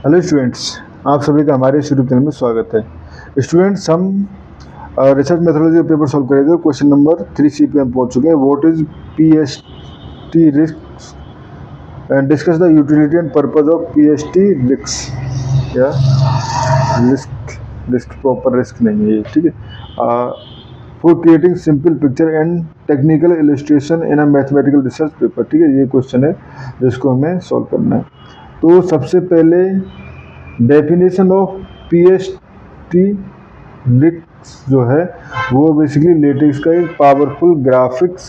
Hello students, आप सभी का हमारे यूट्यूब चैनल में स्वागत है। स्टूडेंट्स, हम रिसर्च मेथोडोलॉजी का पेपर सॉल्व करेंगे। क्वेश्चन नंबर 3C पे हम पहुंच चुके हैं। What is PST risk and discuss the utility and purpose of PST risk. या रिस्क प्रॉपर रिस्क नहीं है ये, ठीक है। For creating simple picture and technical illustration in a mathematical research paper, ठीक है। ये क्वेश्चन है जिसको हमें सॉल्व करना है। तो सबसे पहले डेफिनेशन ऑफ पीएसटी रिस्क जो है वो बेसिकली लेटेक्स का एक पावरफुल ग्राफिक्स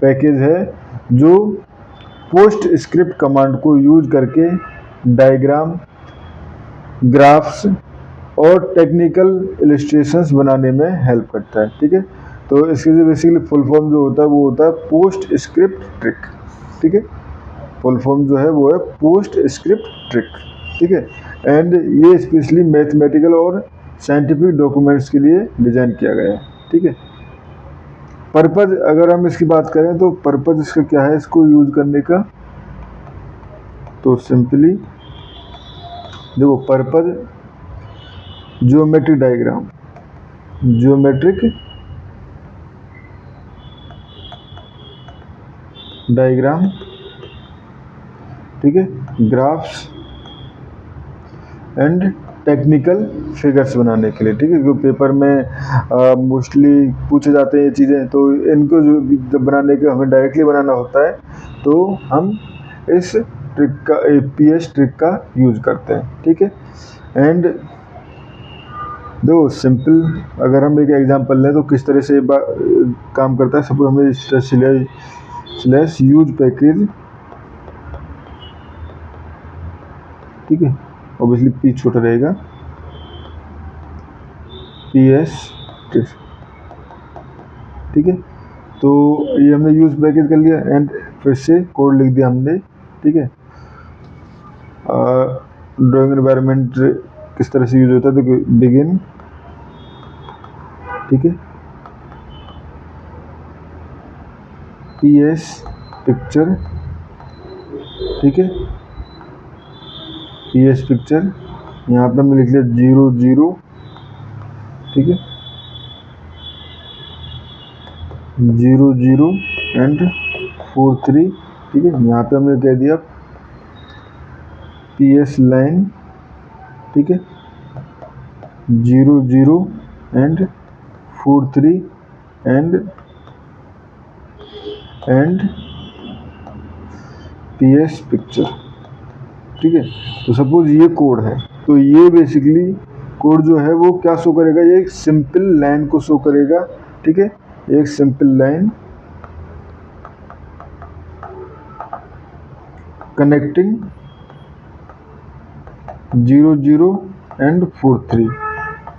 पैकेज है जो पोस्ट स्क्रिप्ट कमांड को यूज करके डायग्राम, ग्राफ्स और टेक्निकल इलस्ट्रेशंस बनाने में हेल्प करता है, ठीक है। तो इसके जो बेसिकली फुल फॉर्म जो होता है वो होता है पोस्ट स्क्रिप्ट ट्रिक, ठीक है। फुल फॉर्म जो है वो है पोस्ट स्क्रिप्ट ट्रिक, ठीक है। एंड ये स्पेशली मैथमेटिकल और साइंटिफिक डॉक्यूमेंट्स के लिए डिजाइन किया गया है, ठीक है। पर्पज अगर हम इसकी बात करें तो पर्पज इसका क्या है इसको यूज करने का, तो सिंपली देखो purpose geometric diagram, geometric diagram, ठीक है, ग्राफ्स एंड टेक्निकल फिगर्स बनाने के लिए, ठीक है। क्योंकि पेपर में मोस्टली पूछे जाते हैं ये चीज़ें, तो इनको जो जब बनाने के हमें डायरेक्टली बनाना होता है तो हम इस ट्रिक का पीएस ट्रिक का यूज करते हैं, ठीक है। एंड दो सिंपल अगर हम एक एग्जांपल लें तो किस तरह से काम करता है। सपोज हमें स्लैश यूज पैकेज, ठीक है, ऑब्वियसली पी छोटा रहेगा, पीएस, ठीक है। तो ये हमने यूज पैकेज कर लिया एंड फिर से कोड लिख दिया हमने, ठीक है। ड्राइंग एनवायरनमेंट किस तरह से यूज होता है तो बिगिन, ठीक है, पीएस पिक्चर, ठीक है, पीएस पिक्चर। यहाँ पे हमने लिख लिया 00, ठीक है, 00 एंड 43, ठीक है। यहाँ पे हमने कह दिया पीएस लाइन, ठीक है, 00 एंड 43 एंड पीएस पिक्चर, ठीक है। तो सपोज ये कोड है, तो ये बेसिकली कोड जो है वो क्या शो करेगा, ये एक सिंपल लाइन को शो करेगा, ठीक है। एक सिंपल लाइन कनेक्टिंग 00 एंड 43,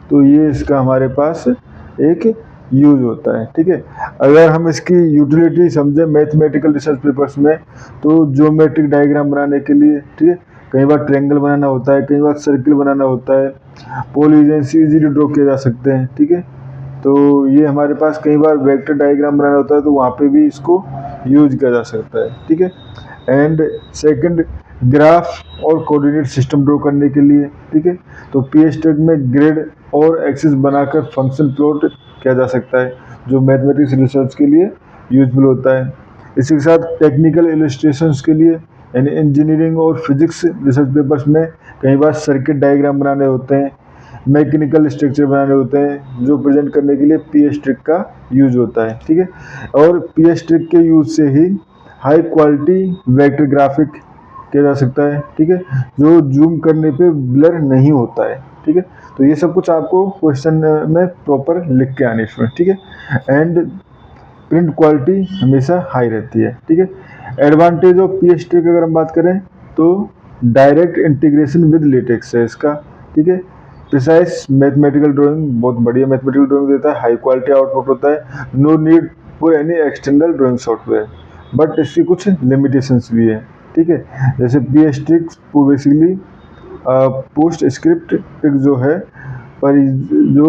तो ये इसका हमारे पास एक यूज होता है, ठीक है। अगर हम इसकी यूटिलिटी समझें मैथमेटिकल रिसर्च पेपर्स में, तो ज्योमेट्रिक डायग्राम बनाने के लिए, ठीक है, कई बार ट्रायंगल बनाना होता है, कई बार सर्किल बनाना होता है, पॉलीगन्स इजीली ड्रॉ किए जा सकते हैं, ठीक है। तो ये हमारे पास कई बार वेक्टर डायग्राम बनाना होता है तो वहाँ पे भी इसको यूज किया जा सकता है, ठीक है। एंड सेकंड, ग्राफ और कोऑर्डिनेट सिस्टम ड्रॉ करने के लिए, ठीक है। तो पीएस ट्रिक में ग्रिड और एक्सिस बनाकर फंक्शन प्लॉट किया जा सकता है जो मैथमेटिक्स रिसर्च के लिए यूजफुल होता है। इसी के साथ टेक्निकल इलस्ट्रेशंस के लिए यानी इंजीनियरिंग और फिजिक्स रिसर्च पेपर्स में कई बार सर्किट डायग्राम बनाने होते हैं, मैकेनिकल स्ट्रक्चर बनाने होते हैं, जो प्रेजेंट करने के लिए पीएस ट्रिक का यूज होता है, ठीक है। और पीएस ट्रिक के यूज से ही हाई क्वालिटी वेक्टर ग्राफिक किया जा सकता है, ठीक है, जो जूम करने पे ब्लर नहीं होता है, ठीक है। तो ये सब कुछ आपको क्वेश्चन में प्रॉपर लिख के आने इसमें, ठीक है। एंड प्रिंट क्वालिटी हमेशा हाई रहती है, ठीक है। एडवांटेज ऑफ पीएस ट्रिक अगर हम बात करें तो डायरेक्ट इंटीग्रेशन विद लेटेक्स है इसका, ठीक है। प्रिसाइज मैथमेटिकल ड्राइंग, बहुत बढ़िया मैथमेटिकल ड्राइंग देता है, हाई क्वालिटी आउटपुट होता है, no need for any external drawing software, but इसकी कुछ लिमिटेशंस भी है, ठीक है। जैसे PS trick basically PostScript trick जो है पर जो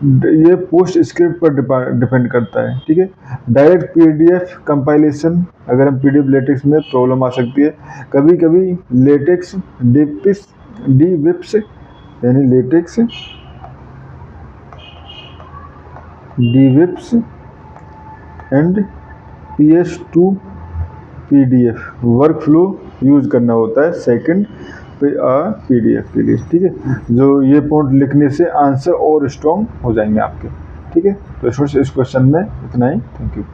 ये पोस्ट स्क्रिप्ट पर डिपेंड करता है, ठीक है। डायरेक्ट पीडीएफ कंपाइलेशन, अगर हम पीडीएफ लेटेक्स में प्रॉब्लम आ सकती है, कभी कभी लेटेक्स डी विप्स यानी latex, D chips and PS2 PDF work flow use करना होता है सेकंड PDF के लिए, ठीक है। जो ये पॉइंट लिखने से आंसर और स्ट्रॉन्ग हो जाएंगे आपके, ठीक है। तो इस क्वेश्चन में इतना ही, थैंक यू।